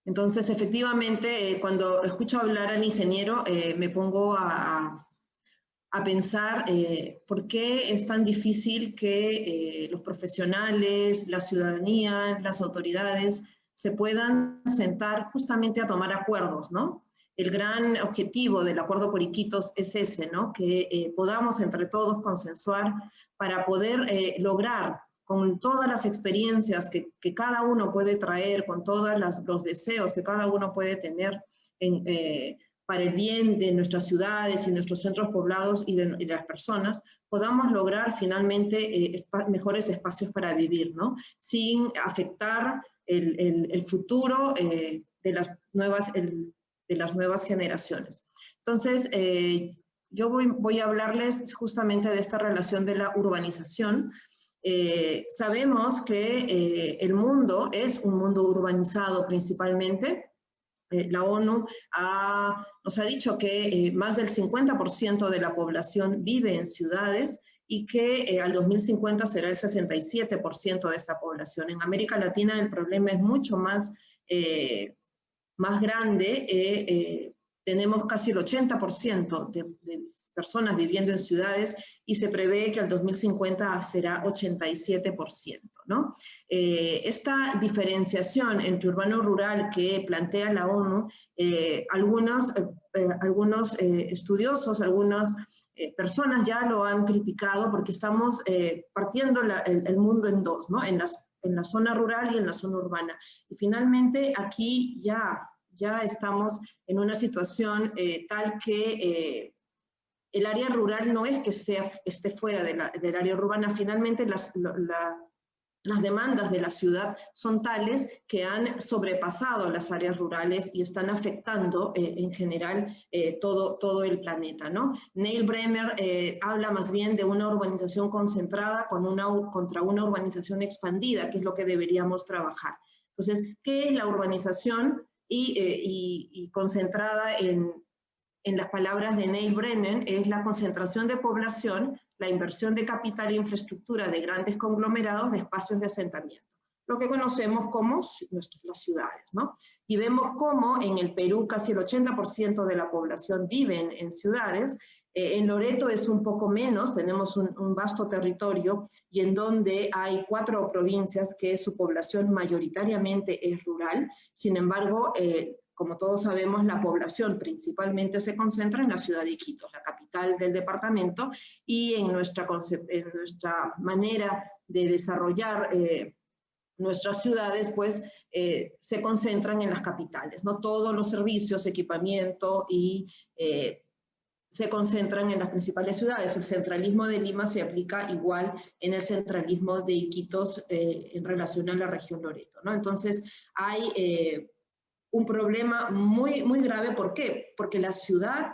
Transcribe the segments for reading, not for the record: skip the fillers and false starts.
Entonces, efectivamente, cuando escucho hablar al ingeniero, me pongo a pensar por qué es tan difícil que los profesionales, la ciudadanía, las autoridades se puedan sentar justamente a tomar acuerdos, ¿no? El gran objetivo del Acuerdo por Iquitos es ese, ¿no? Que podamos entre todos consensuar para poder lograr con todas las experiencias que cada uno puede traer, con todos los deseos que cada uno puede tener para el bien de nuestras ciudades y nuestros centros poblados y de las personas, podamos lograr finalmente mejores espacios para vivir, ¿no? Sin afectar el futuro de las nuevas generaciones. Entonces, yo voy a hablarles justamente de esta relación de la urbanización. Sabemos que el mundo es un mundo urbanizado principalmente. La ONU nos ha dicho que más del 50% de la población vive en ciudades y que al 2050 será el 67% de esta población. En América Latina el problema es mucho más grande. Tenemos casi el 80% de personas viviendo en ciudades y se prevé que al 2050 será 87%, ¿no? Esta diferenciación entre urbano-rural que plantea la ONU, algunos estudiosos, algunas personas ya lo han criticado porque estamos partiendo el mundo en dos, ¿no? En la zona rural y en la zona urbana. Y finalmente aquí ya estamos en una situación tal que el área rural no es que esté fuera del área urbana. Finalmente las demandas de la ciudad son tales que han sobrepasado las áreas rurales y están afectando en general todo el planeta, ¿no? Neil Bremer habla más bien de una urbanización concentrada contra una urbanización expandida, que es lo que deberíamos trabajar. Entonces, ¿qué es la urbanización? Y concentrada en las palabras de Neil Brennan, es la concentración de población, la inversión de capital e infraestructura de grandes conglomerados de espacios de asentamiento, lo que conocemos como las ciudades, ¿no? Y vemos cómo en el Perú casi el 80% de la población vive en ciudades. En Loreto es un poco menos, tenemos un vasto territorio y en donde hay 4 provincias que su población mayoritariamente es rural. Sin embargo, como todos sabemos, la población principalmente se concentra en la ciudad de Iquitos, la capital del departamento, y en nuestra manera de desarrollar nuestras ciudades, pues, se concentran en las capitales, ¿no? Todos los servicios, equipamiento y se concentran en las principales ciudades. El centralismo de Lima se aplica igual en el centralismo de Iquitos en relación a la región Loreto, ¿no? Entonces, hay un problema muy, muy grave. ¿Por qué? Porque la ciudad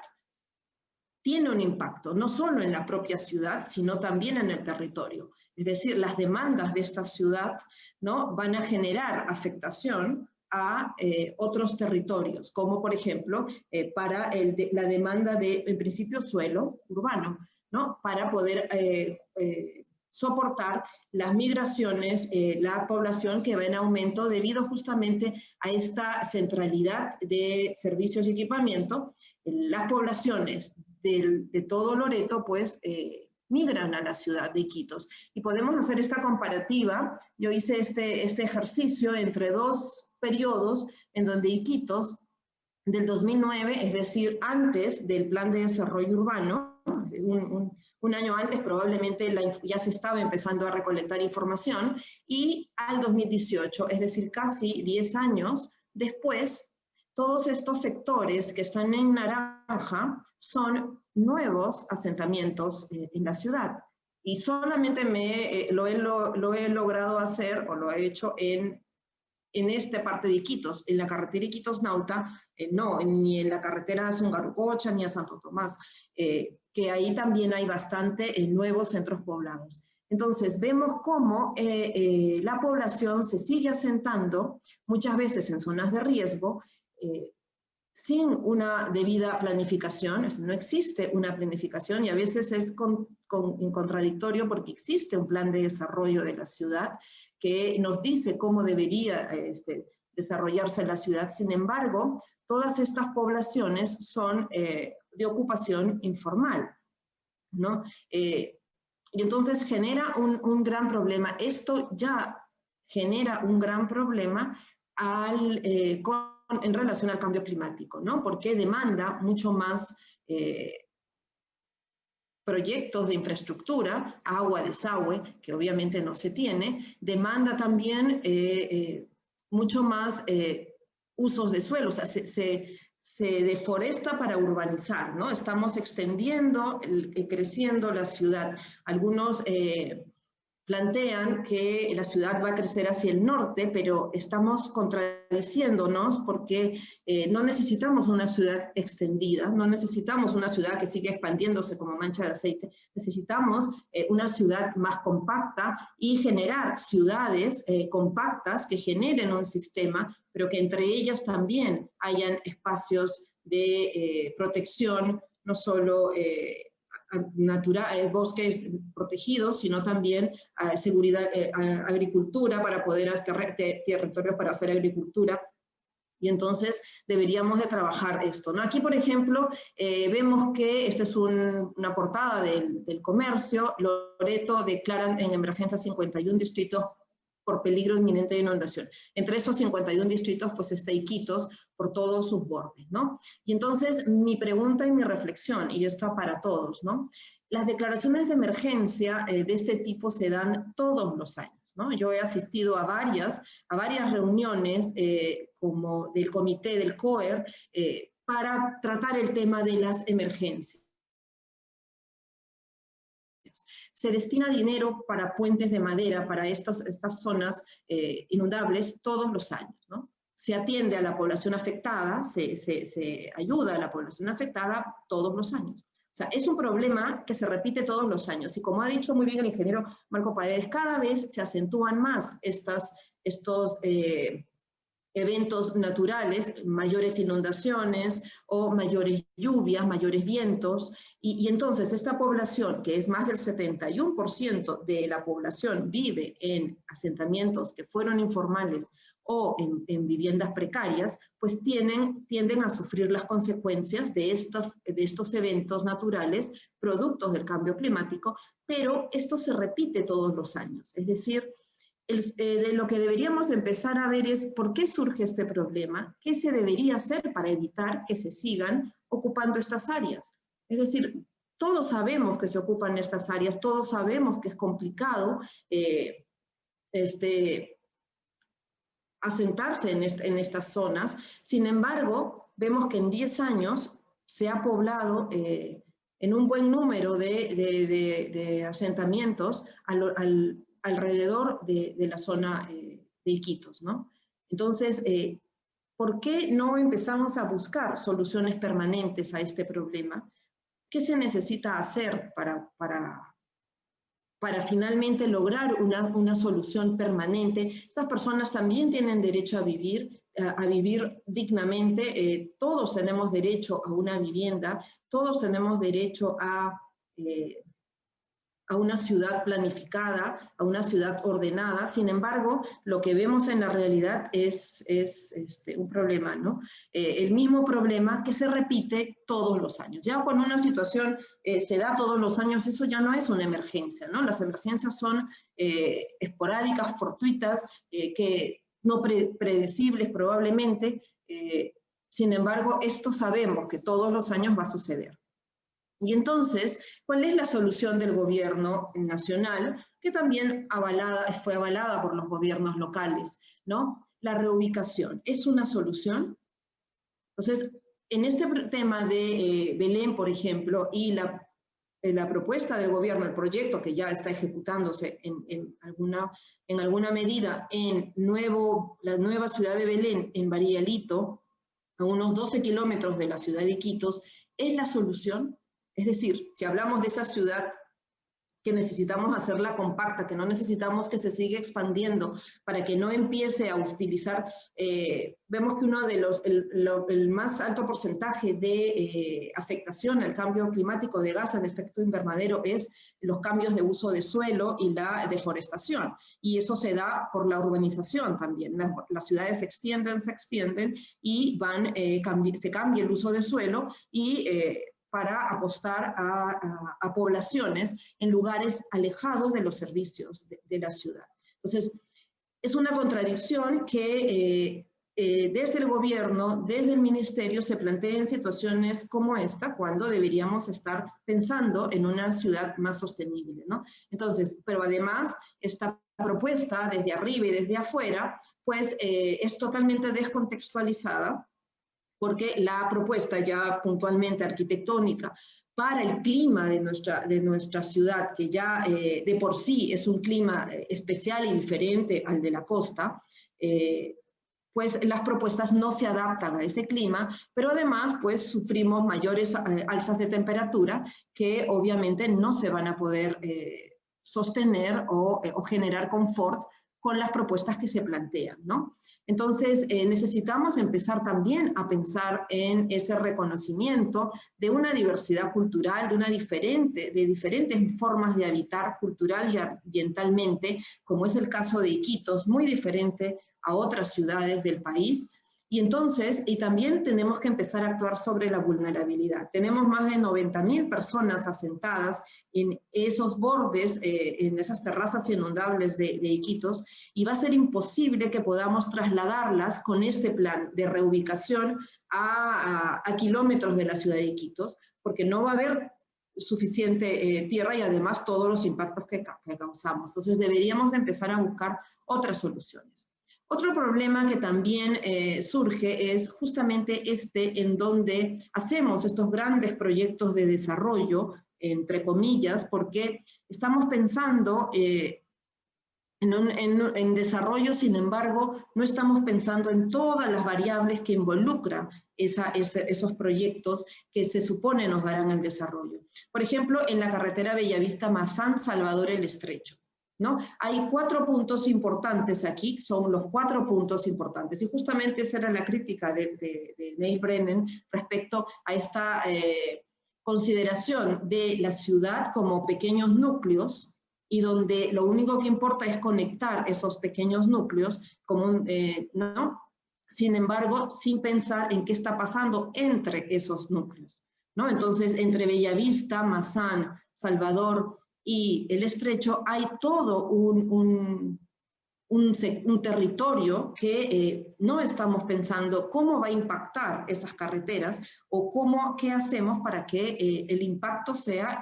tiene un impacto, no solo en la propia ciudad, sino también en el territorio. Es decir, las demandas de esta ciudad, ¿no?, van a generar afectación a otros territorios, como por ejemplo para la demanda de, en principio, suelo urbano, ¿no?, para poder soportar las migraciones, la población que va en aumento debido justamente a esta centralidad de servicios y equipamiento. Las poblaciones de todo Loreto, pues, migran a la ciudad de Iquitos. Y podemos hacer esta comparativa. Yo hice este ejercicio entre 2 periodos en donde Iquitos, del 2009, es decir, antes del Plan de Desarrollo Urbano, un año antes probablemente ya se estaba empezando a recolectar información, y al 2018, es decir, casi 10 años después, todos estos sectores que están en naranja son nuevos asentamientos en la ciudad. Y solamente lo he logrado hacer, o lo he hecho en esta parte de Iquitos. En la carretera Iquitos-Nauta, no, ni en la carretera Sungarucocha, ni a Santo Tomás, que ahí también hay bastante nuevos centros poblados. Entonces, vemos cómo la población se sigue asentando, muchas veces en zonas de riesgo, sin una debida planificación. No existe una planificación y a veces es contradictorio porque existe un plan de desarrollo de la ciudad que nos dice cómo debería desarrollarse la ciudad. Sin embargo, todas estas poblaciones son de ocupación informal, ¿no? Y entonces genera un gran problema. Esto ya genera un gran problema en relación al cambio climático, ¿no? Porque demanda mucho más proyectos de infraestructura, agua, desagüe, que obviamente no se tiene, demanda también mucho más usos de suelo, o sea, se deforesta para urbanizar, ¿no? Estamos extendiendo, creciendo la ciudad. Algunos plantean que la ciudad va a crecer hacia el norte, pero estamos contradiciéndonos porque no necesitamos una ciudad extendida, no necesitamos una ciudad que siga expandiéndose como mancha de aceite, necesitamos una ciudad más compacta y generar ciudades compactas que generen un sistema, pero que entre ellas también hayan espacios de protección, no solo bosques protegidos, sino también seguridad, agricultura para poder hacer territorios para hacer agricultura. Y entonces deberíamos de trabajar esto, ¿no? Aquí, por ejemplo, vemos que esta es una portada del Comercio. Loreto declaran en emergencia 51 distritos por peligro inminente de inundación. Entre esos 51 distritos, pues está Iquitos por todos sus bordes, ¿no? Y entonces mi pregunta y mi reflexión, y esto para todos, ¿no? Las declaraciones de emergencia de este tipo se dan todos los años, ¿no? Yo he asistido a varias reuniones como del comité del COER para tratar el tema de las emergencias. Se destina dinero para puentes de madera, para estas zonas inundables todos los años, ¿no? Se atiende a la población afectada, se ayuda a la población afectada todos los años. O sea, es un problema que se repite todos los años. Y como ha dicho muy bien el ingeniero Marco Paredes, cada vez se acentúan más estos eventos naturales, mayores inundaciones o mayores lluvias, mayores vientos, y entonces esta población, que es más del 71% de la población, vive en asentamientos que fueron informales o en viviendas precarias, pues tienden a sufrir las consecuencias de estos eventos naturales, productos del cambio climático, pero esto se repite todos los años. Es decir, de lo que deberíamos empezar a ver es por qué surge este problema, qué se debería hacer para evitar que se sigan ocupando estas áreas. Es decir, todos sabemos que se ocupan estas áreas, todos sabemos que es complicado asentarse en estas zonas. Sin embargo, vemos que en 10 años se ha poblado en un buen número de asentamientos alrededor de la zona de Iquitos, ¿no? Entonces, ¿por qué no empezamos a buscar soluciones permanentes a este problema? ¿Qué se necesita hacer para finalmente lograr una solución permanente? Estas personas también tienen derecho a vivir dignamente. Todos tenemos derecho a una vivienda, todos tenemos derecho a una ciudad planificada, a una ciudad ordenada. Sin embargo, lo que vemos en la realidad es un problema, ¿no? El mismo problema que se repite todos los años. Ya cuando una situación se da todos los años, eso ya no es una emergencia, ¿no? Las emergencias son esporádicas, fortuitas, que no predecibles probablemente. Sin embargo, esto sabemos que todos los años va a suceder. Y entonces, ¿cuál es la solución del gobierno nacional, que también fue avalada por los gobiernos locales, ¿no? La reubicación. ¿Es una solución? Entonces, en este tema de Belén, por ejemplo, y la propuesta del gobierno, el proyecto que ya está ejecutándose en alguna medida en la nueva ciudad de Belén, en Barialito, a unos 12 kilómetros de la ciudad de Iquitos, ¿es la solución? Es decir, si hablamos de esa ciudad que necesitamos hacerla compacta, que no necesitamos que se siga expandiendo para que no empiece a utilizar. Vemos que uno de el más alto porcentaje de afectación al cambio climático de gases de efecto invernadero es los cambios de uso de suelo y la deforestación. Y eso se da por la urbanización también. Las ciudades se extienden y se cambia el uso de suelo y para apostar a poblaciones en lugares alejados de los servicios de la ciudad. Entonces, es una contradicción que desde el gobierno, desde el ministerio, se planteen situaciones como esta, cuando deberíamos estar pensando en una ciudad más sostenible, ¿no? Entonces, pero además, esta propuesta desde arriba y desde afuera, pues es totalmente descontextualizada, porque la propuesta ya puntualmente arquitectónica para el clima de nuestra ciudad, que ya de por sí es un clima especial y diferente al de la costa, pues las propuestas no se adaptan a ese clima, pero además pues sufrimos mayores alzas de temperatura que obviamente no se van a poder sostener o generar confort con las propuestas que se plantean, ¿no? Entonces, necesitamos empezar también a pensar en ese reconocimiento de una diversidad cultural, de diferentes formas de habitar cultural y ambientalmente, como es el caso de Iquitos, muy diferente a otras ciudades del país. Y entonces, y también tenemos que empezar a actuar sobre la vulnerabilidad. Tenemos más de 90.000 personas asentadas en esos bordes, en esas terrazas inundables de Iquitos, y va a ser imposible que podamos trasladarlas con este plan de reubicación a kilómetros de la ciudad de Iquitos, porque no va a haber suficiente tierra y además todos los impactos que causamos. Entonces deberíamos de empezar a buscar otras soluciones. Otro problema que también surge es justamente en donde hacemos estos grandes proyectos de desarrollo, entre comillas, porque estamos pensando en desarrollo, sin embargo, no estamos pensando en todas las variables que involucran esos proyectos que se supone nos darán el desarrollo. Por ejemplo, en la carretera Bellavista-Mazán, Salvador el Estrecho, ¿no? Hay 4 puntos importantes aquí, son los 4 puntos importantes, y justamente esa era la crítica de Neil Brennan respecto a esta consideración de la ciudad como pequeños núcleos, y donde lo único que importa es conectar esos pequeños núcleos, ¿no? Sin embargo, sin pensar en qué está pasando entre esos núcleos, ¿no? Entonces, entre Bellavista, Mazán, Salvador y el Estrecho hay todo un territorio que no estamos pensando cómo va a impactar esas carreteras o qué hacemos para que el impacto sea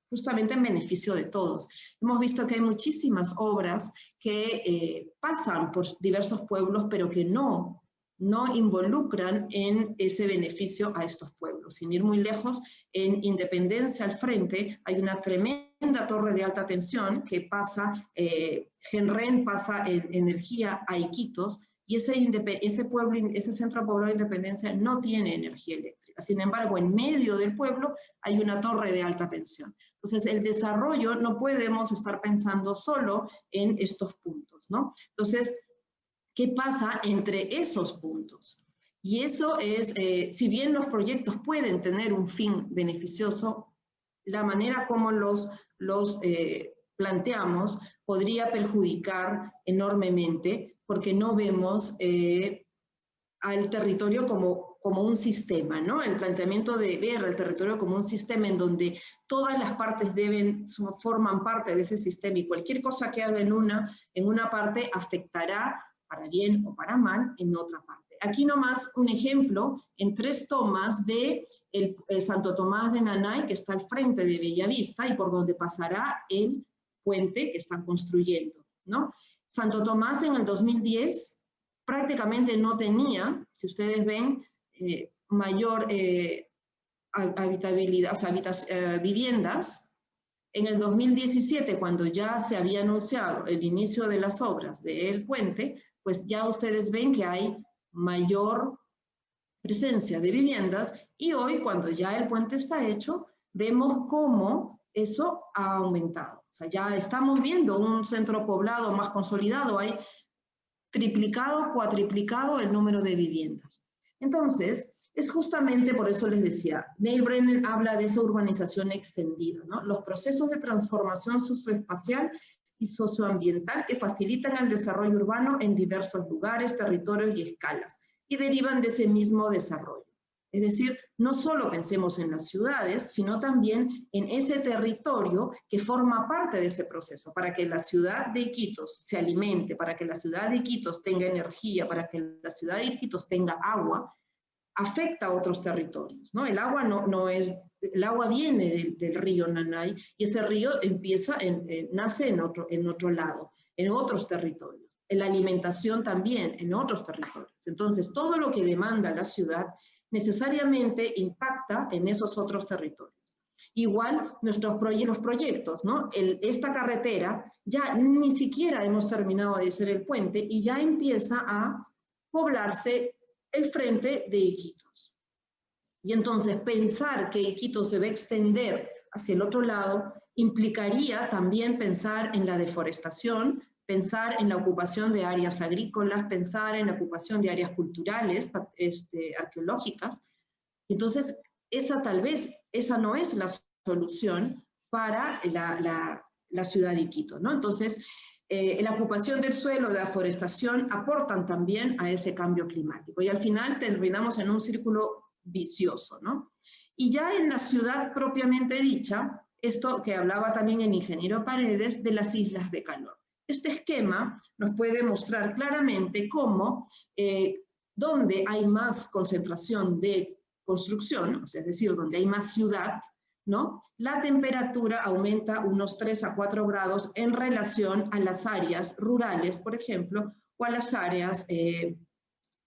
justamente en beneficio de todos. Hemos visto que hay muchísimas obras que pasan por diversos pueblos, pero que no involucran en ese beneficio a estos pueblos. Sin ir muy lejos, en Independencia al frente hay una tremenda torre de alta tensión que pasa, Genren pasa energía a Iquitos, y ese centro poblado de Independencia no tiene energía eléctrica. Sin embargo, en medio del pueblo hay una torre de alta tensión. Entonces, el desarrollo no podemos estar pensando solo en estos puntos, ¿no? Entonces, ¿qué pasa entre esos puntos? Y eso es, si bien los proyectos pueden tener un fin beneficioso, la manera como los planteamos podría perjudicar enormemente, porque no vemos al territorio como un sistema, ¿no? El planteamiento de ver al territorio como un sistema en donde todas las partes forman parte de ese sistema, y cualquier cosa que haga en una parte afectará para bien o para mal en otra parte. Aquí nomás un ejemplo en 3 tomas de el Santo Tomás de Nanay, que está al frente de Bellavista y por donde pasará el puente que están construyendo, ¿no? Santo Tomás en el 2010 prácticamente no tenía, si ustedes ven, mayor habitabilidad, o sea, viviendas. En el 2017, cuando ya se había anunciado el inicio de las obras del puente, pues ya ustedes ven que hay mayor presencia de viviendas, y hoy, cuando ya el puente está hecho, vemos cómo eso ha aumentado. O sea, ya estamos viendo un centro poblado más consolidado, hay triplicado, cuatriplicado el número de viviendas. Entonces, es justamente por eso les decía, Neil Brennan habla de esa urbanización extendida, ¿no? Los procesos de transformación socioespacial y socioambiental que facilitan el desarrollo urbano en diversos lugares, territorios y escalas, y derivan de ese mismo desarrollo. Es decir, no solo pensemos en las ciudades, sino también en ese territorio que forma parte de ese proceso, para que la ciudad de Iquitos se alimente, para que la ciudad de Iquitos tenga energía, para que la ciudad de Iquitos tenga agua, afecta a otros territorios, ¿no? El agua el agua viene del río Nanay y ese río nace en otro lado, en otros territorios. La alimentación también en otros territorios. Entonces, todo lo que demanda la ciudad necesariamente impacta en esos otros territorios. Igual los proyectos, ¿no? Esta carretera ya ni siquiera hemos terminado de hacer el puente y ya empieza a poblarse el frente de Iquitos. Y entonces pensar que Iquitos se va a extender hacia el otro lado implicaría también pensar en la deforestación, pensar en la ocupación de áreas agrícolas, pensar en la ocupación de áreas culturales, arqueológicas. Entonces, esa no es la solución para la ciudad de Iquitos, ¿no? Entonces, la ocupación del suelo, la forestación aportan también a ese cambio climático y al final terminamos en un círculo vicioso, ¿no? Y ya en la ciudad propiamente dicha, esto que hablaba también el ingeniero Paredes de las islas de calor. Este esquema nos puede mostrar claramente cómo, donde hay más concentración de construcción, es decir, donde hay más ciudad, ¿no? La temperatura aumenta unos 3 a 4 grados en relación a las áreas rurales, por ejemplo, o a las áreas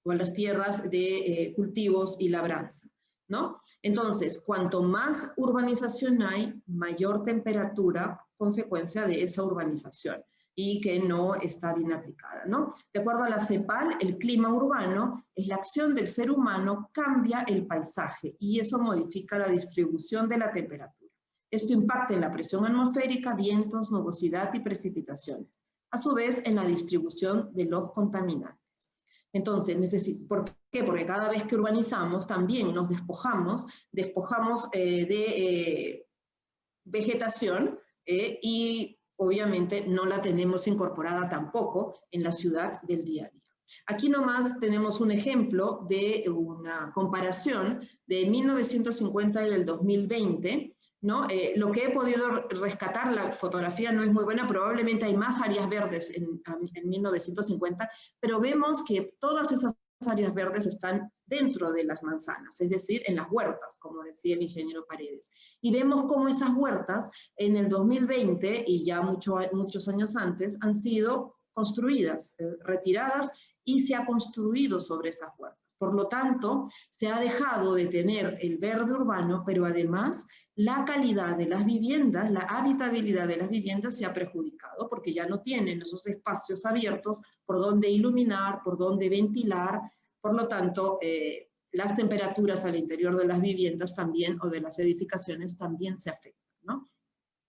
o a las tierras de cultivos y labranza, ¿no? Entonces, cuanto más urbanización hay, mayor temperatura, consecuencia de esa urbanización y que no está bien aplicada, ¿no? De acuerdo a la CEPAL, el clima urbano es la acción del ser humano, cambia el paisaje y eso modifica la distribución de la temperatura. Esto impacta en la presión atmosférica, vientos, nubosidad y precipitaciones. A su vez, en la distribución de los contaminantes. Entonces, ¿por qué? Porque cada vez que urbanizamos también nos despojamos de vegetación y obviamente no la tenemos incorporada tampoco en la ciudad del día a día. Aquí nomás tenemos un ejemplo de una comparación de 1950 y el 2020, ¿no? Lo que he podido rescatar, la fotografía no es muy buena, probablemente hay más áreas verdes en 1950, pero vemos que todas esas áreas verdes están dentro de las manzanas, es decir, en las huertas, como decía el ingeniero Paredes. Y vemos cómo esas huertas en el 2020 y ya muchos años antes han sido construidas, retiradas, y se ha construido sobre esas huertas. Por lo tanto, se ha dejado de tener el verde urbano, pero además la calidad de las viviendas, la habitabilidad de las viviendas se ha perjudicado porque ya no tienen esos espacios abiertos por donde iluminar, por donde ventilar. Por lo tanto, las temperaturas al interior de las viviendas también o de las edificaciones también se afectan, ¿no?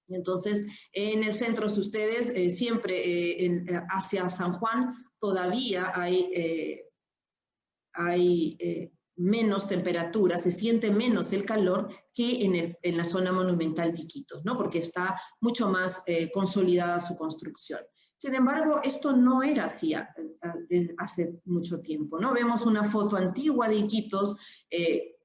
Y entonces, en el centro, si ustedes siempre hacia San Juan todavía hay menos temperatura, se siente menos el calor que en la zona monumental de Iquitos, ¿no? Porque está mucho más consolidada su construcción. Sin embargo, esto no era así hace mucho tiempo, ¿no? Vemos una foto antigua de Iquitos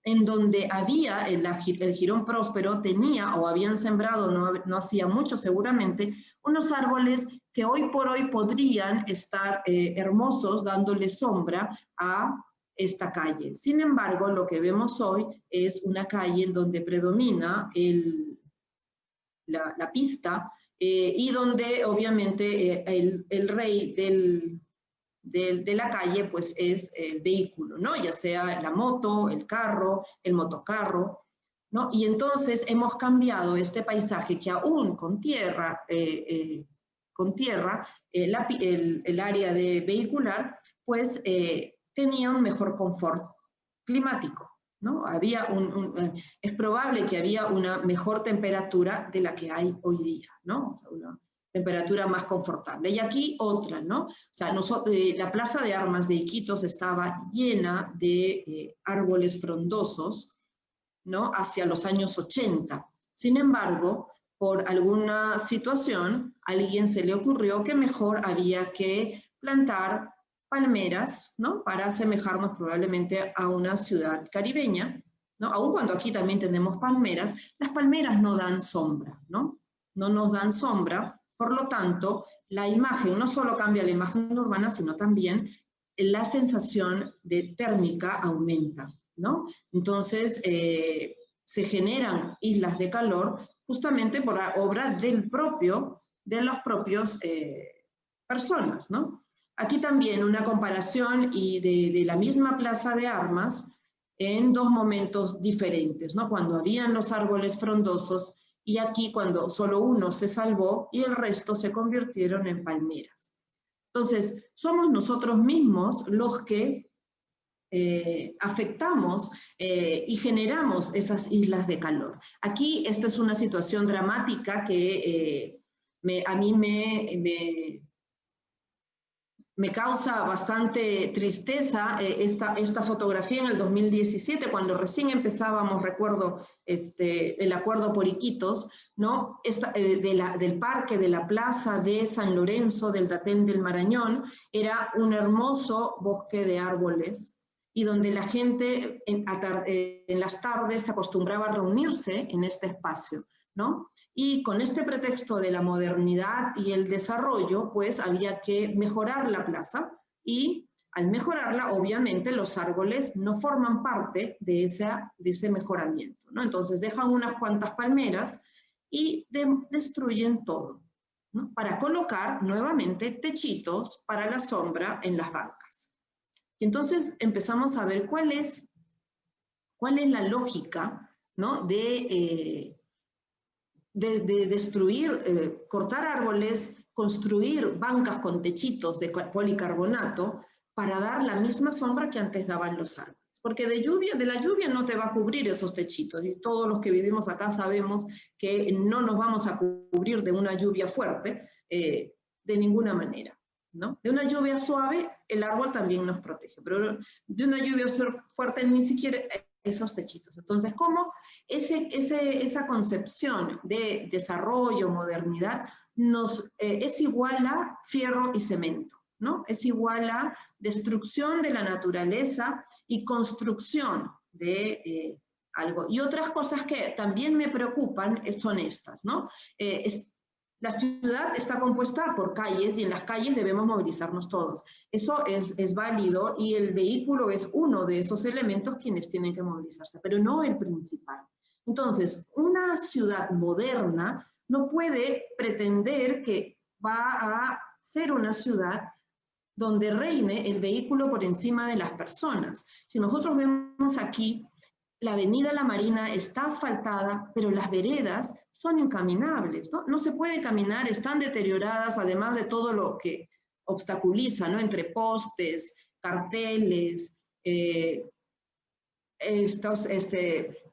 en donde había el Jirón Próspero, tenía o habían sembrado, no hacía mucho seguramente, unos árboles que hoy por hoy podrían estar hermosos, dándole sombra a esta calle. Sin embargo, lo que vemos hoy es una calle en donde predomina la pista y donde obviamente el rey de la calle pues es el vehículo, ¿no? Ya sea la moto, el carro, el motocarro, ¿no? Y entonces hemos cambiado este paisaje que aún con tierra, el área de vehicular, pues tenía un mejor confort climático, ¿no? Es probable que había una mejor temperatura de la que hay hoy día, ¿no? O sea, una temperatura más confortable. Y aquí otra, ¿no? O sea, la Plaza de Armas de Iquitos estaba llena de árboles frondosos, ¿no? Hacia los años 80. Sin embargo, por alguna situación, a alguien se le ocurrió que mejor había que plantar palmeras, ¿no? Para asemejarnos probablemente a una ciudad caribeña, ¿no? Aun cuando aquí también tenemos palmeras, las palmeras no dan sombra, ¿no? No nos dan sombra, por lo tanto, la imagen, no solo cambia la imagen urbana, sino también la sensación de térmica aumenta, ¿no? Entonces, se generan islas de calor justamente por obra de los propios personas, ¿no? Aquí también una comparación de la misma Plaza de Armas en dos momentos diferentes, ¿no? Cuando habían los árboles frondosos y aquí cuando solo uno se salvó y el resto se convirtieron en palmeras. Entonces, somos nosotros mismos los que afectamos y generamos esas islas de calor. Aquí esto es una situación dramática que a mí me causa bastante tristeza esta fotografía en el 2017, cuando recién empezábamos, recuerdo, el acuerdo por Iquitos, ¿no? Del parque, de la plaza de San Lorenzo, del Datén del Marañón, era un hermoso bosque de árboles, y donde la gente en las tardes se acostumbraba a reunirse en este espacio, ¿no? Y con este pretexto de la modernidad y el desarrollo, pues había que mejorar la plaza, y al mejorarla, obviamente, los árboles no forman parte de ese mejoramiento, ¿no? Entonces dejan unas cuantas palmeras y destruyen todo, ¿no? Para colocar nuevamente techitos para la sombra en las bancas. Y entonces empezamos a ver cuál es la lógica, ¿no? de destruir, cortar árboles, construir bancas con techitos de policarbonato para dar la misma sombra que antes daban los árboles. Porque de la lluvia no te va a cubrir esos techitos, y todos los que vivimos acá sabemos que no nos vamos a cubrir de una lluvia fuerte de ninguna manera, ¿no? De una lluvia suave el árbol también nos protege, pero de una lluvia fuerte ni siquiera esos techitos. Entonces, ¿cómo esa concepción de desarrollo, modernidad, es igual a fierro y cemento, ¿no? Es igual a destrucción de la naturaleza y construcción de algo. Y otras cosas que también me preocupan son estas, ¿no? La ciudad está compuesta por calles y en las calles debemos movilizarnos todos. Eso es válido, y el vehículo es uno de esos elementos quienes tienen que movilizarse, pero no el principal. Entonces, una ciudad moderna no puede pretender que va a ser una ciudad donde reine el vehículo por encima de las personas. Si nosotros vemos aquí, la avenida La Marina está asfaltada, pero las veredas son incaminables, ¿no? No se puede caminar, están deterioradas, además de todo lo que obstaculiza, ¿no? Entre postes, carteles,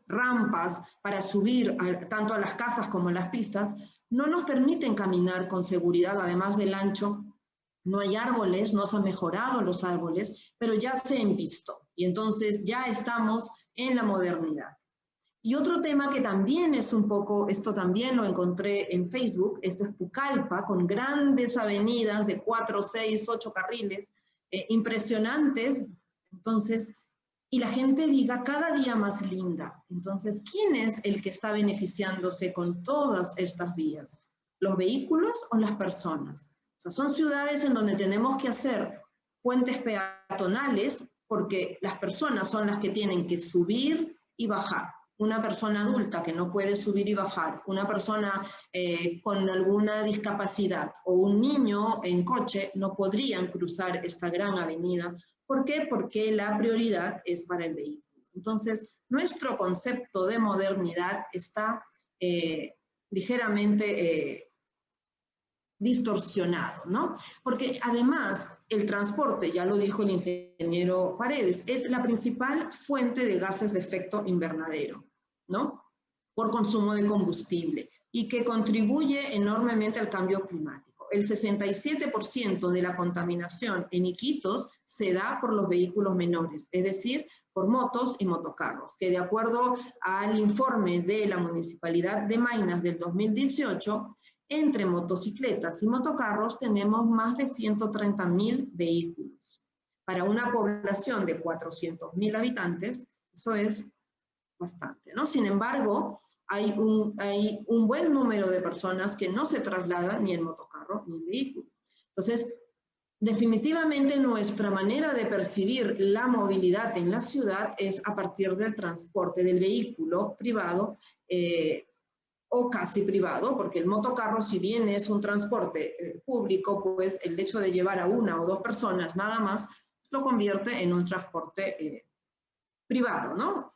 rampas para subir tanto a las casas como a las pistas, no nos permiten caminar con seguridad, además del ancho. No hay árboles, no se han mejorado los árboles, pero ya se han visto, y entonces ya estamos en la modernidad. Y otro tema que también es un poco, esto también lo encontré en Facebook, esto es Pucallpa, con grandes avenidas de 4, 6, 8 carriles, impresionantes, entonces, y la gente diga cada día más linda. Entonces, ¿quién es el que está beneficiándose con todas estas vías? ¿Los vehículos o las personas? O sea, son ciudades en donde tenemos que hacer puentes peatonales, porque las personas son las que tienen que subir y bajar. Una persona adulta que no puede subir y bajar, una persona con alguna discapacidad o un niño en coche no podrían cruzar esta gran avenida. ¿Por qué? Porque la prioridad es para el vehículo. Entonces, nuestro concepto de modernidad está ligeramente distorsionado, ¿no? Porque además, el transporte, ya lo dijo el ingeniero Paredes, es la principal fuente de gases de efecto invernadero, ¿no? Por consumo de combustible y que contribuye enormemente al cambio climático. El 67% de la contaminación en Iquitos se da por los vehículos menores, es decir, por motos y motocarros, que de acuerdo al informe de la Municipalidad de Maynas del 2018, entre motocicletas y motocarros tenemos más de 130.000 vehículos. Para una población de 400.000 habitantes, eso es bastante, ¿no? Sin embargo, hay un buen número de personas que no se trasladan ni en motocarro ni en vehículo. Entonces, definitivamente nuestra manera de percibir la movilidad en la ciudad es a partir del transporte del vehículo privado o casi privado, porque el motocarro, si bien es un transporte público, pues el hecho de llevar a una o dos personas nada más lo convierte en un transporte privado, ¿no?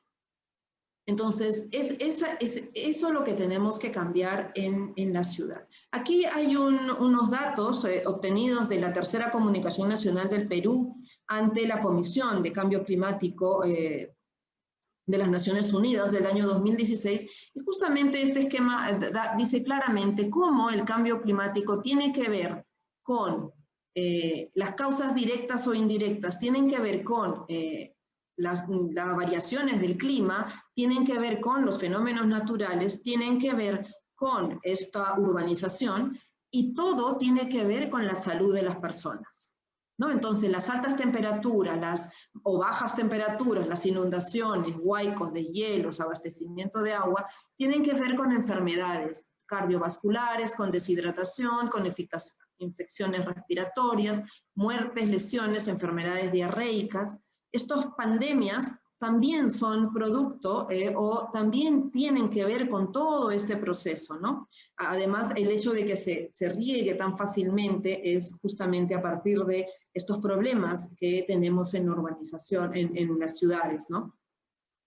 Entonces, eso lo que tenemos que cambiar en la ciudad. Aquí hay unos datos obtenidos de la Tercera Comunicación Nacional del Perú ante la Comisión de Cambio Climático de las Naciones Unidas del año 2016, y justamente este esquema dice claramente cómo el cambio climático tiene que ver con las causas directas o indirectas, tienen que ver con las variaciones del clima, tienen que ver con los fenómenos naturales, tienen que ver con esta urbanización, y todo tiene que ver con la salud de las personas, ¿no? Entonces, las altas temperaturas o bajas temperaturas, las inundaciones, huaicos de hielos, abastecimiento de agua, tienen que ver con enfermedades cardiovasculares, con deshidratación, con infecciones respiratorias, muertes, lesiones, enfermedades diarreicas. Estas pandemias también son producto o también tienen que ver con todo este proceso, ¿no? Además, el hecho de que se riegue tan fácilmente es justamente a partir de estos problemas que tenemos en urbanización, en las ciudades, ¿no?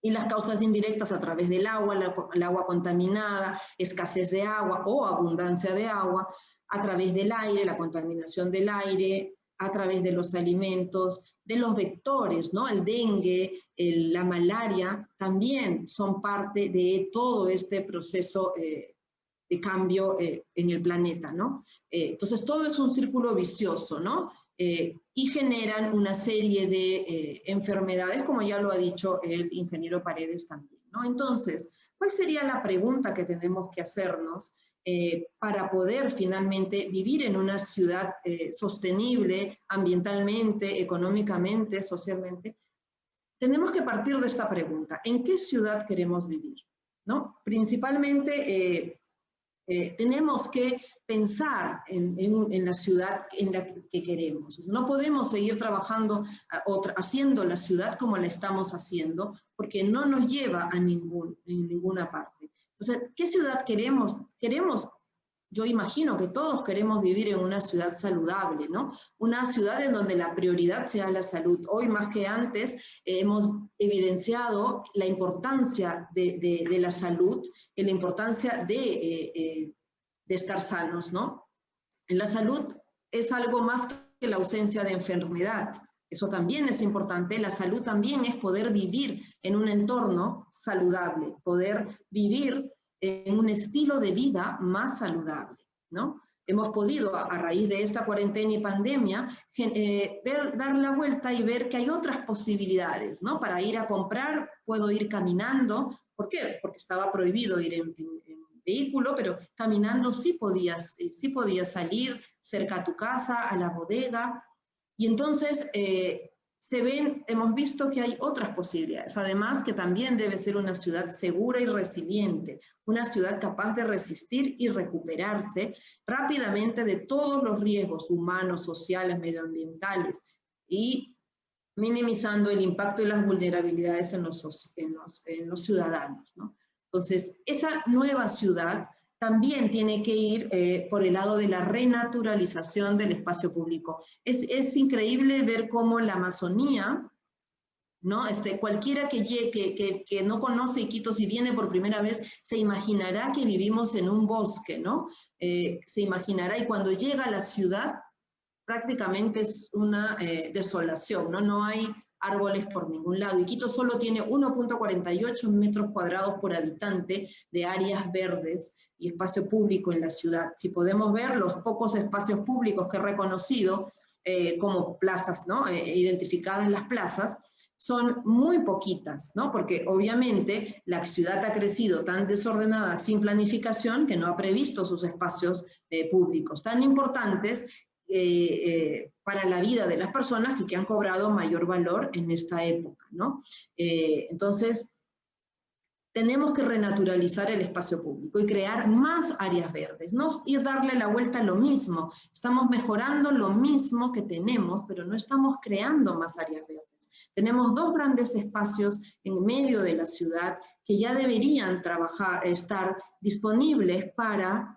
Y las causas indirectas a través del agua, el agua contaminada, escasez de agua o abundancia de agua, a través del aire, la contaminación del aire, a través de los alimentos, de los vectores, ¿no? El dengue, la malaria, también son parte de todo este proceso de cambio en el planeta, ¿no? Entonces, todo es un círculo vicioso, ¿no? Y generan una serie de enfermedades, como ya lo ha dicho el ingeniero Paredes también, ¿no? Entonces, ¿cuál sería la pregunta que tenemos que hacernos para poder finalmente vivir en una ciudad sostenible ambientalmente, económicamente, socialmente? Tenemos que partir de esta pregunta: ¿en qué ciudad queremos vivir? ¿No? Principalmente tenemos que pensar en la ciudad en la que queremos. No podemos seguir trabajando o haciendo la ciudad como la estamos haciendo, porque no nos lleva a ninguna parte. Entonces, ¿qué ciudad queremos? Yo imagino que todos queremos vivir en una ciudad saludable, ¿no? Una ciudad en donde la prioridad sea la salud. Hoy más que antes hemos evidenciado la importancia de la salud y la importancia de estar sanos, ¿no? La salud es algo más que la ausencia de enfermedad. Eso también es importante. La salud también es poder vivir en un entorno saludable, poder vivir en un estilo de vida más saludable, ¿no? Hemos podido, a raíz de esta cuarentena y pandemia, dar la vuelta y ver que hay otras posibilidades, ¿no? Para ir a comprar, puedo ir caminando. ¿Por qué? Porque estaba prohibido ir en vehículo, pero caminando sí podías salir cerca a tu casa, a la bodega. Y entonces hemos visto que hay otras posibilidades. Además, que también debe ser una ciudad segura y resiliente, una ciudad capaz de resistir y recuperarse rápidamente de todos los riesgos humanos, sociales, medioambientales, y minimizando el impacto y las vulnerabilidades en los ciudadanos, ¿no? Entonces, esa nueva ciudad también tiene que ir por el lado de la renaturalización del espacio público. Es increíble ver cómo la Amazonía, ¿no? Cualquiera que no conoce Iquitos y viene por primera vez, se imaginará que vivimos en un bosque, ¿no? Se imaginará, y cuando llega a la ciudad, prácticamente es una desolación, ¿no? No hay árboles por ningún lado. Y Quito solo tiene 1.48 metros cuadrados por habitante de áreas verdes y espacio público en la ciudad. Si podemos ver los pocos espacios públicos que he reconocido como plazas, ¿no? Identificadas las plazas, son muy poquitas, ¿no? Porque obviamente la ciudad ha crecido tan desordenada, sin planificación, que no ha previsto sus espacios públicos tan importantes para la vida de las personas que han cobrado mayor valor en esta época, ¿no? Entonces, tenemos que renaturalizar el espacio público y crear más áreas verdes, no y darle la vuelta a lo mismo. Estamos mejorando lo mismo que tenemos, pero no estamos creando más áreas verdes. Tenemos dos grandes espacios en medio de la ciudad que ya deberían estar disponibles para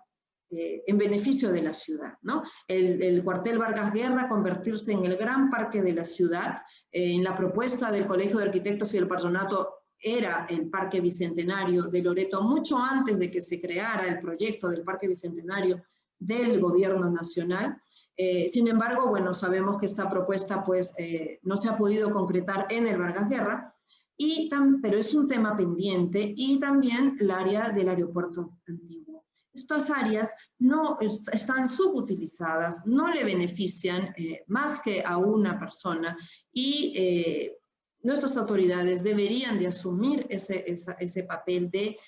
en beneficio de la ciudad, ¿no? El cuartel Vargas Guerra convertirse en el gran parque de la ciudad. En la propuesta del Colegio de Arquitectos y del Patronato era el Parque Bicentenario de Loreto mucho antes de que se creara el proyecto del Parque Bicentenario del Gobierno Nacional. Sin embargo, bueno, sabemos que esta propuesta pues no se ha podido concretar en el Vargas Guerra, pero es un tema pendiente, y también el área del aeropuerto antiguo. Estas áreas no están subutilizadas, no le benefician más que a una persona, y nuestras autoridades deberían de asumir ese papel de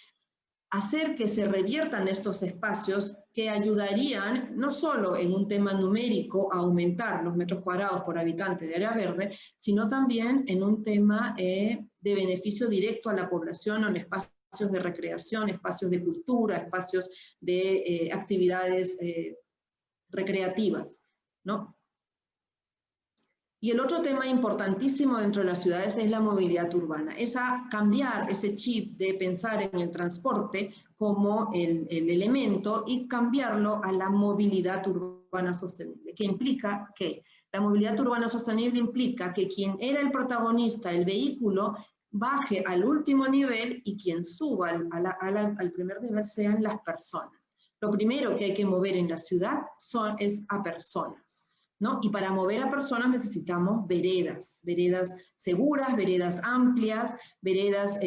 hacer que se reviertan estos espacios que ayudarían no solo en un tema numérico a aumentar los metros cuadrados por habitante de área verde, sino también en un tema de beneficio directo a la población, en espacios de recreación, espacios de cultura, espacios de actividades recreativas, ¿no? Y el otro tema importantísimo dentro de las ciudades es la movilidad urbana, es cambiar ese chip de pensar en el transporte como el elemento y cambiarlo a la movilidad urbana sostenible, que implica que la movilidad urbana sostenible implica que quien era el protagonista, el vehículo, baje al último nivel, y quien suba al primer nivel sean las personas. Lo primero que hay que mover en la ciudad es a personas, ¿no? Y para mover a personas necesitamos veredas seguras, veredas amplias, veredas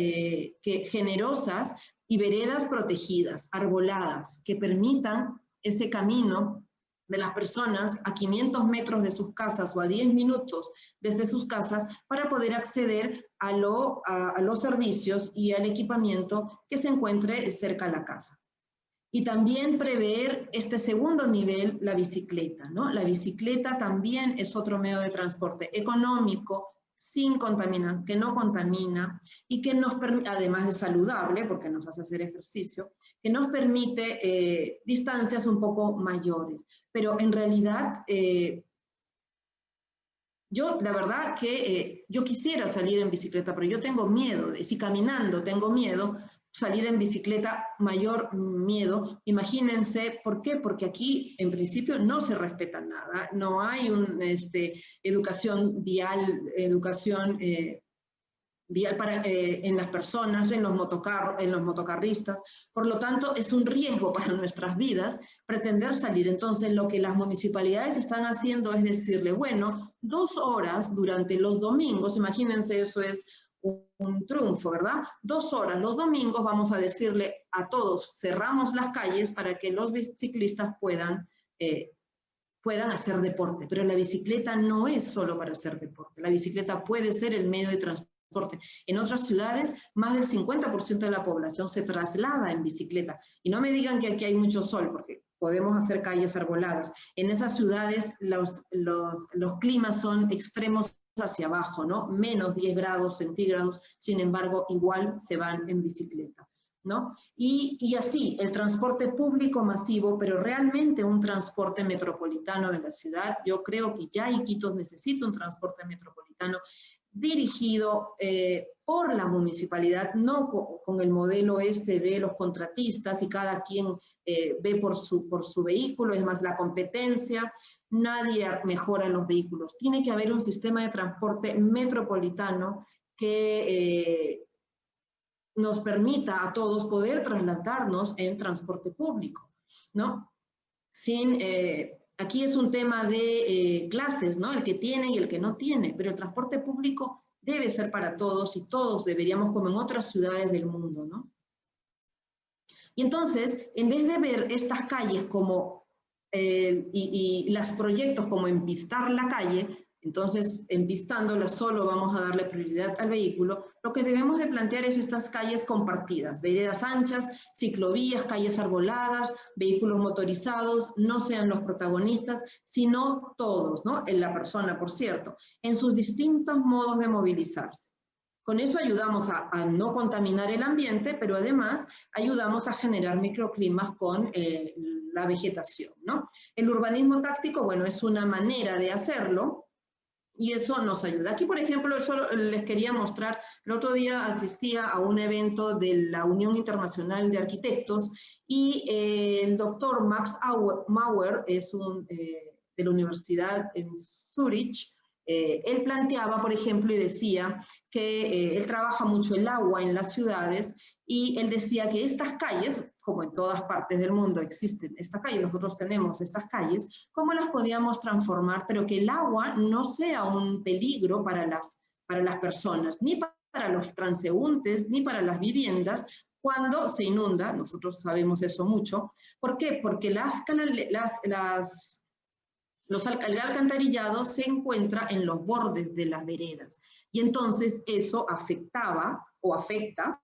generosas, y veredas protegidas, arboladas, que permitan ese camino de las personas a 500 metros de sus casas o a 10 minutos desde sus casas, para poder acceder a los servicios y al equipamiento que se encuentre cerca de la casa. Y también prever este segundo nivel, la bicicleta, ¿no? La bicicleta también es otro medio de transporte económico, sin contaminar, que no contamina, y que nos permite, además de saludable, porque nos hace hacer ejercicio, que nos permite distancias un poco mayores. Pero en realidad, yo la verdad que yo quisiera salir en bicicleta, pero yo tengo miedo, si caminando tengo miedo, salir en bicicleta, mayor miedo. Imagínense, ¿por qué? Porque aquí en principio no se respeta nada, no hay educación vial, vial en las personas, en los motocarristas. Por lo tanto, es un riesgo para nuestras vidas pretender salir. Entonces, lo que las municipalidades están haciendo es decirle, bueno, 2 horas durante los domingos, imagínense, eso es un triunfo, ¿verdad? 2 horas los domingos vamos a decirle a todos, cerramos las calles para que los ciclistas puedan hacer deporte. Pero la bicicleta no es solo para hacer deporte, la bicicleta puede ser el medio de transporte. En otras ciudades, más del 50% de la población se traslada en bicicleta. Y no me digan que aquí hay mucho sol, porque podemos hacer calles arboladas. En esas ciudades los climas son extremos hacia abajo, ¿no? Menos 10 grados centígrados, sin embargo, igual se van en bicicleta, ¿no? Y así, el transporte público masivo, pero realmente un transporte metropolitano de la ciudad. Yo creo que ya Iquitos necesita un transporte metropolitano dirigido por la municipalidad, no con el modelo de los contratistas y cada quien ve por su vehículo. Es más, la competencia, nadie mejora los vehículos. Tiene que haber un sistema de transporte metropolitano que nos permita a todos poder trasladarnos en transporte público, ¿no? Sin aquí es un tema de clases, ¿no? El que tiene y el que no tiene, pero el transporte público debe ser para todos y todos deberíamos, como en otras ciudades del mundo, ¿no? Y entonces, en vez de ver estas calles como, y los proyectos como empistar la calle, entonces empistándola solo vamos a darle prioridad al vehículo, lo que debemos de plantear es estas calles compartidas, veredas anchas, ciclovías, calles arboladas, vehículos motorizados, no sean los protagonistas, sino todos, ¿no? En la persona, por cierto, en sus distintos modos de movilizarse. Con eso ayudamos a no contaminar el ambiente, pero además ayudamos a generar microclimas con la vegetación, ¿no? El urbanismo táctico, bueno, es una manera de hacerlo y eso nos ayuda. Aquí, por ejemplo, yo les quería mostrar, el otro día asistía a un evento de la Unión Internacional de Arquitectos y el doctor Max Mauer es de la Universidad en Zurich. Él planteaba, por ejemplo, y decía que él trabaja mucho el agua en las ciudades y él decía que estas calles, como en todas partes del mundo existen estas calles, nosotros tenemos estas calles, ¿cómo las podíamos transformar? Pero que el agua no sea un peligro para las personas, ni para los transeúntes, ni para las viviendas, cuando se inunda, nosotros sabemos eso mucho. ¿Por qué? Porque el alcantarillado se encuentra en los bordes de las veredas y entonces eso afectaba o afecta,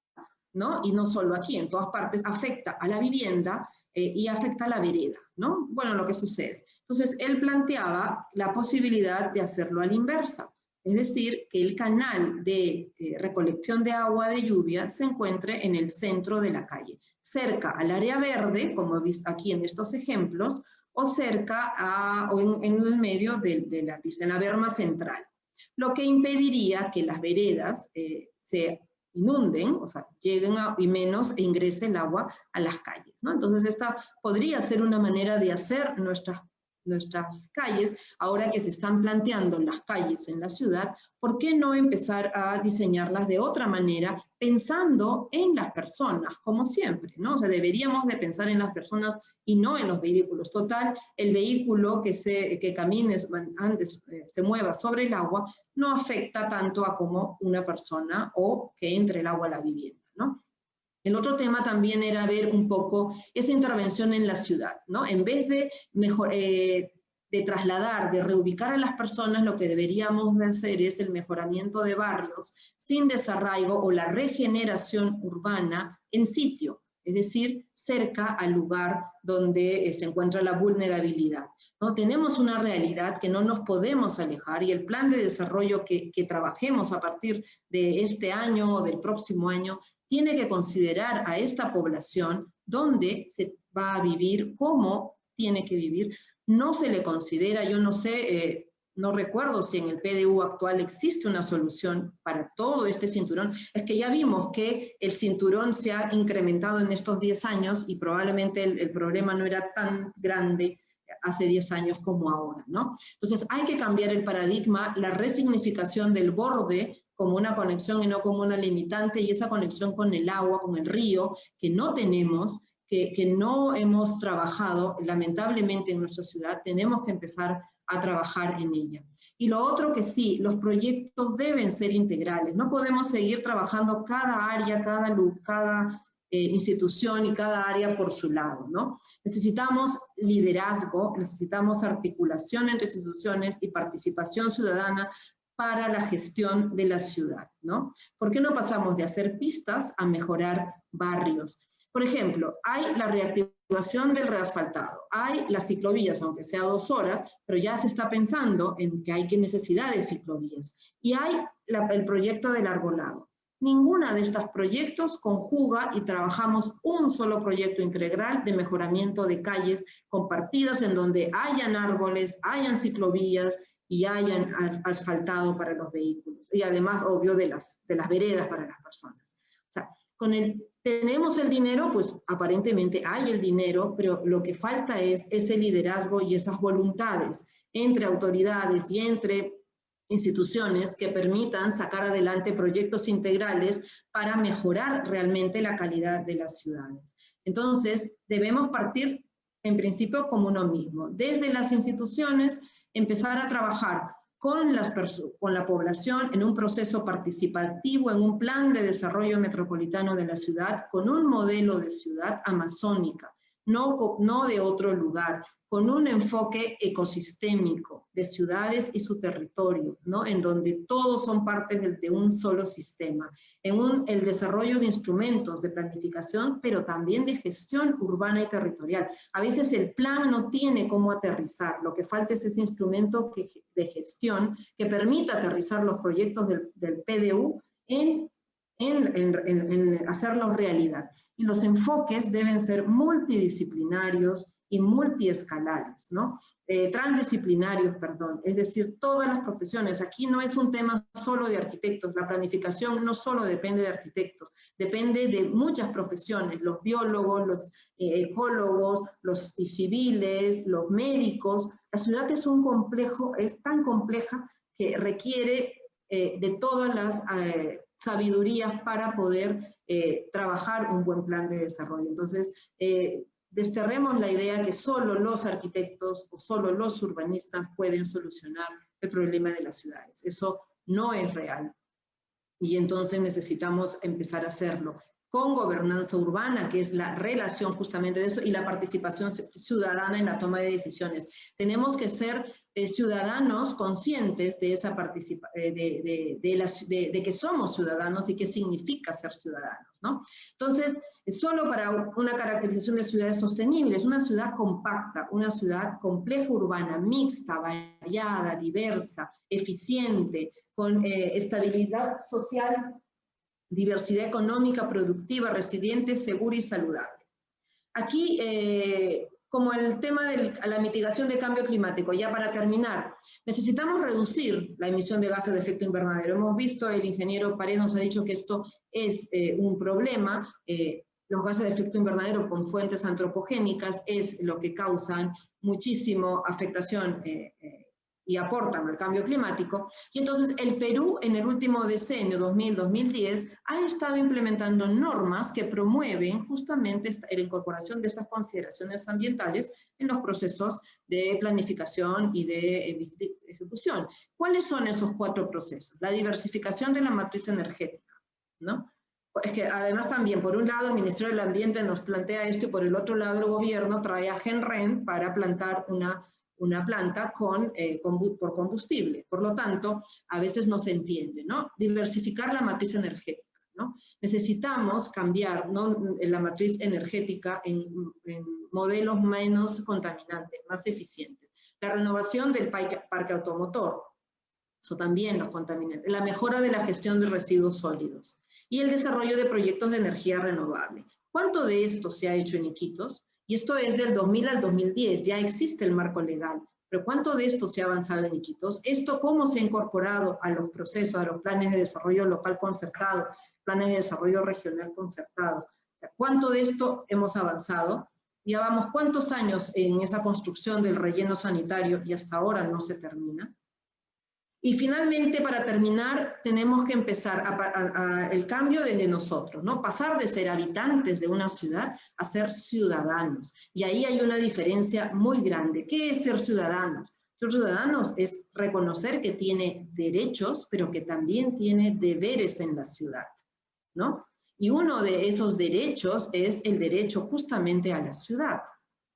¿no? Y no solo aquí, en todas partes, afecta a la vivienda y afecta a la vereda, ¿no? Bueno, lo que sucede. Entonces, él planteaba la posibilidad de hacerlo a la inversa, es decir, que el canal de recolección de agua de lluvia se encuentre en el centro de la calle, cerca al área verde, como he visto aquí en estos ejemplos, o cerca o en el medio de la pista, en la berma central, lo que impediría que las veredas se inunden, o sea, lleguen y menos e ingrese el agua a las calles, ¿no? Entonces esta podría ser una manera de hacer nuestras calles, ahora que se están planteando las calles en la ciudad, ¿por qué no empezar a diseñarlas de otra manera, pensando en las personas, como siempre, ¿no? O sea, deberíamos de pensar en las personas y no en los vehículos. Total, el vehículo que camine, antes se mueva sobre el agua, no afecta tanto a como una persona o que entre el agua a la vivienda, ¿no? El otro tema también era ver un poco esa intervención en la ciudad, ¿no? En vez de de trasladar, de reubicar a las personas, lo que deberíamos de hacer es el mejoramiento de barrios sin desarraigo o la regeneración urbana en sitio, es decir, cerca al lugar donde se encuentra la vulnerabilidad, ¿no? Tenemos una realidad que no nos podemos alejar y el plan de desarrollo que trabajemos a partir de este año o del próximo año tiene que considerar a esta población dónde se va a vivir, cómo tiene que vivir. No se le considera, yo no sé, no recuerdo si en el PDU actual existe una solución para todo este cinturón. Es que ya vimos que el cinturón se ha incrementado en estos 10 años y probablemente el problema no era tan grande hace 10 años como ahora, ¿no? Entonces hay que cambiar el paradigma, la resignificación del borde como una conexión y no como una limitante, y esa conexión con el agua, con el río, que no tenemos, que no hemos trabajado, lamentablemente en nuestra ciudad, tenemos que empezar a trabajar en ella. Y lo otro que sí, los proyectos deben ser integrales, no podemos seguir trabajando cada área, cada institución y cada área por su lado, ¿no? Necesitamos liderazgo, necesitamos articulación entre instituciones y participación ciudadana para la gestión de la ciudad, ¿no? ¿Por qué no pasamos de hacer pistas a mejorar barrios? Por ejemplo, hay la reactivación del reasfaltado, hay las ciclovías, aunque sea 2 horas, pero ya se está pensando en que hay necesidad de ciclovías. Y hay el proyecto del arbolado. Ninguna de estos proyectos conjuga y trabajamos un solo proyecto integral de mejoramiento de calles compartidas en donde hayan árboles, hayan ciclovías y hayan asfaltado para los vehículos. Y además, obvio, de las veredas para las personas. O sea, tenemos el dinero, pues aparentemente hay el dinero, pero lo que falta es ese liderazgo y esas voluntades entre autoridades y entre instituciones que permitan sacar adelante proyectos integrales para mejorar realmente la calidad de las ciudades. Entonces, debemos partir en principio como uno mismo. Desde las instituciones, empezar a trabajar con la población en un proceso participativo, en un plan de desarrollo metropolitano de la ciudad, con un modelo de ciudad amazónica, no de otro lugar, con un enfoque ecosistémico de ciudades y su territorio, ¿no? En donde todos son parte de un solo sistema, en el desarrollo de instrumentos de planificación, pero también de gestión urbana y territorial. A veces el plan no tiene cómo aterrizar, lo que falta es ese instrumento de gestión que permita aterrizar los proyectos del PDU en hacerlos realidad. Y los enfoques deben ser multidisciplinarios y multiescalares, ¿no? Transdisciplinarios, perdón, es decir, todas las profesiones. Aquí no es un tema solo de arquitectos, la planificación no solo depende de arquitectos, depende de muchas profesiones, los biólogos, los ecólogos, los civiles, los médicos. La ciudad es tan compleja que requiere de todas las sabidurías para poder trabajar un buen plan de desarrollo. Entonces, desterremos la idea que solo los arquitectos o solo los urbanistas pueden solucionar el problema de las ciudades. Eso no es real. Y entonces necesitamos empezar a hacerlo con gobernanza urbana, que es la relación justamente de esto, y la participación ciudadana en la toma de decisiones. Tenemos que ser ciudadanos conscientes de esa de que somos ciudadanos y qué significa ser ciudadanos, ¿no? Entonces, solo para una caracterización de ciudades sostenibles, una ciudad compacta, una ciudad compleja urbana, mixta, variada, diversa, eficiente, con estabilidad social, diversidad económica, productiva, resiliente, segura y saludable. Aquí, como el tema de la mitigación de cambio climático, ya para terminar, necesitamos reducir la emisión de gases de efecto invernadero. Hemos visto, el ingeniero Paredes nos ha dicho que esto es un problema. Los gases de efecto invernadero con fuentes antropogénicas es lo que causan muchísima afectación y aportan al cambio climático. Y entonces el Perú en el último decenio, 2000-2010, ha estado implementando normas que promueven justamente la incorporación de estas consideraciones ambientales en los procesos de planificación y de ejecución. ¿Cuáles son esos 4 procesos? La diversificación de la matriz energética, ¿no? Es que además también, por un lado, el Ministerio del Ambiente nos plantea esto y por el otro lado el gobierno trae a Genren para plantar una planta por combustible. Por lo tanto, a veces no se entiende, ¿no? Diversificar la matriz energética, ¿no? Necesitamos cambiar, ¿no?, la matriz energética en modelos menos contaminantes, más eficientes. La renovación del parque automotor, eso también los contaminantes. La mejora de la gestión de residuos sólidos y el desarrollo de proyectos de energía renovable. ¿Cuánto de esto se ha hecho en Iquitos? Y esto es del 2000 al 2010, ya existe el marco legal, pero ¿cuánto de esto se ha avanzado en Iquitos? ¿Esto cómo se ha incorporado a los procesos, a los planes de desarrollo local concertado, planes de desarrollo regional concertado? ¿Cuánto de esto hemos avanzado? Ya vamos cuántos años en esa construcción del relleno sanitario y hasta ahora no se termina. Y finalmente, para terminar, tenemos que empezar el cambio desde nosotros, ¿no? Pasar de ser habitantes de una ciudad a ser ciudadanos. Y ahí hay una diferencia muy grande. ¿Qué es ser ciudadanos? Ser ciudadanos es reconocer que tiene derechos, pero que también tiene deberes en la ciudad, ¿no? Y uno de esos derechos es el derecho justamente a la ciudad,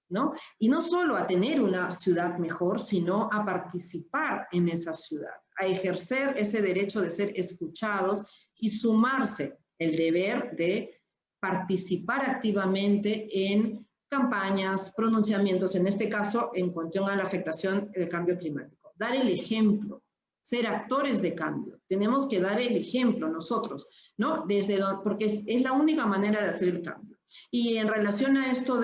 ¿no? Y no solo a tener una ciudad mejor, sino a participar en esa ciudad, a ejercer ese derecho de ser escuchados y sumarse el deber de participar activamente en campañas, pronunciamientos, en este caso, en cuestión a la afectación del cambio climático. Dar el ejemplo, ser actores de cambio. Tenemos que dar el ejemplo nosotros, ¿no? Porque es la única manera de hacer el cambio. Y en relación a esto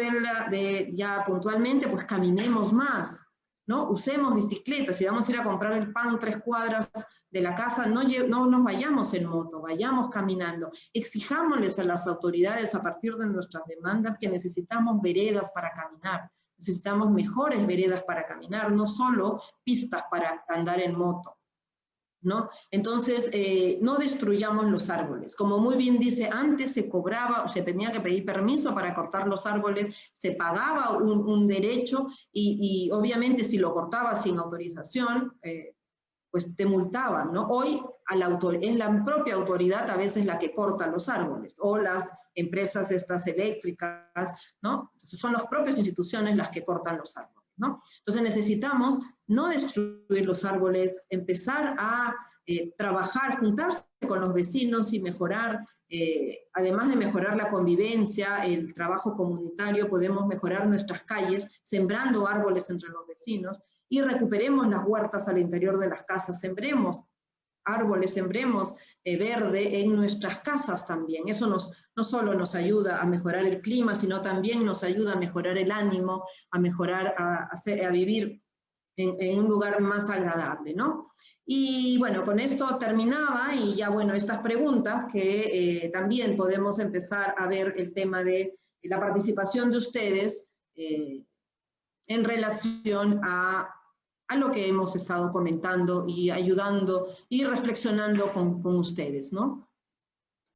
ya puntualmente, pues caminemos más, ¿no? Usemos bicicletas. Si vamos a ir a comprar el pan 3 cuadras de la casa, no nos vayamos en moto, vayamos caminando. Exijámosles a las autoridades a partir de nuestras demandas que necesitamos veredas para caminar. Necesitamos mejores veredas para caminar, no solo pistas para andar en moto. ¿no? Entonces, no destruyamos los árboles. Como muy bien dice, antes se cobraba, se tenía que pedir permiso para cortar los árboles, se pagaba un derecho y obviamente si lo cortaba sin autorización, pues te multaban, ¿no? Hoy es la propia autoridad a veces la que corta los árboles, o las empresas estas eléctricas, ¿no? Entonces son las propias instituciones las que cortan los árboles, ¿no? Entonces necesitamos no destruir los árboles, empezar a trabajar, juntarse con los vecinos y mejorar, además de mejorar la convivencia, el trabajo comunitario, podemos mejorar nuestras calles sembrando árboles entre los vecinos, y recuperemos las huertas al interior de las casas, sembremos árboles, sembremos verde en nuestras casas también. Eso no solo nos ayuda a mejorar el clima, sino también nos ayuda a mejorar el ánimo, a mejorar, a vivir en un lugar más agradable, ¿no? Y bueno, con esto terminaba y ya bueno, estas preguntas que también podemos empezar a ver el tema de la participación de ustedes en relación a lo que hemos estado comentando y ayudando y reflexionando con ustedes, ¿no?